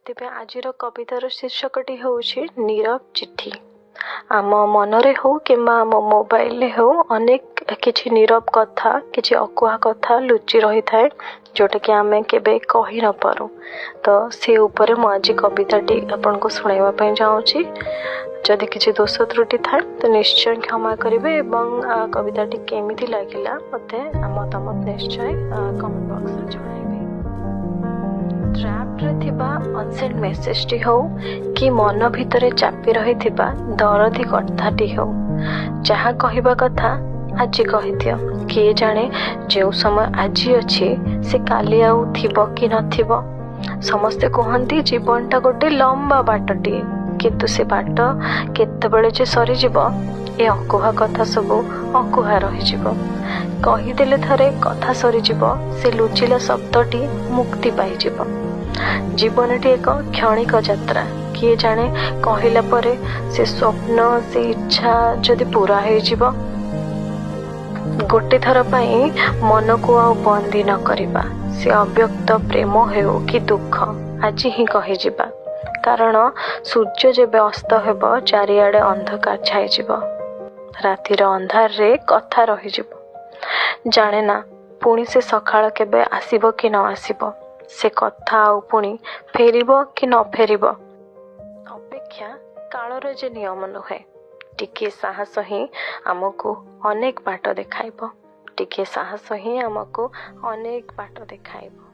तेबे आजिर कवितार शीर्षकटी होउछि नीरव चिट्ठी। आम मनरे हो किंबा आम मोबाइल हो अनेक किछि नीरव कथा किछि अकुहा कथा लुचि रही थाए जोटा कि आमे केबे कहि न पारू। तो से ऊपर मु आज कविताटी आपन को सुनाइबा पई जाउछि। जदि किछि दोष त्रुटि थाए तो निश्चय क्षमा करिवे एवं कविताटी केमिति लागिला मते मतामत निश्चय कमेंट बॉक्स रे जणाइबे। ट्रैप रे थिबा अनसेंड मेसेज टी हो कि मन भितरे चापी रही थिबा दरदी कथाटी हो जहाँ कहबा कथा आज कहि दियो। किए जाने जो समय आज अछि से काली आउ थिबो कि नथिबो। समस्ते कहंती जीवनटा गोटे लंबा बाटटी किंतु से बाट केतेबेले जे सरी जीवो ए अकुहा कथा सब अकुहा रही जीवो। कहिदेले थरे कथा सरी जीवो से लुचिला शब्दटी मुक्ति पाई जीवो। जीवनटी एक क्षणिक यात्रा किए जाने कहला परे से स्वप्न से इच्छा जदि पूरा हो जीवो। गोटे थर पाई मन को आ बंदी न करिबा से अव्यक्त प्रेम हो कि दुख आज ही कहि जीवा। कारण सूर्य जेबे अस्त हेबो चारिआडे अंधकार छाई जीवो। रातिर अंधार रे कथा रही जीवो। जाने ना पुणी से सकाळ केबे आसीबो कि न आसीबो। से कथा आउ पुणी फेरिबो कि न फेरिबो। अपेक्षा कालर जे नियम नुहे। टिके साहस ही आमको अनेक बाट देखाइबो। टिके साहस ही आमको अनेक बाट देखाइबो।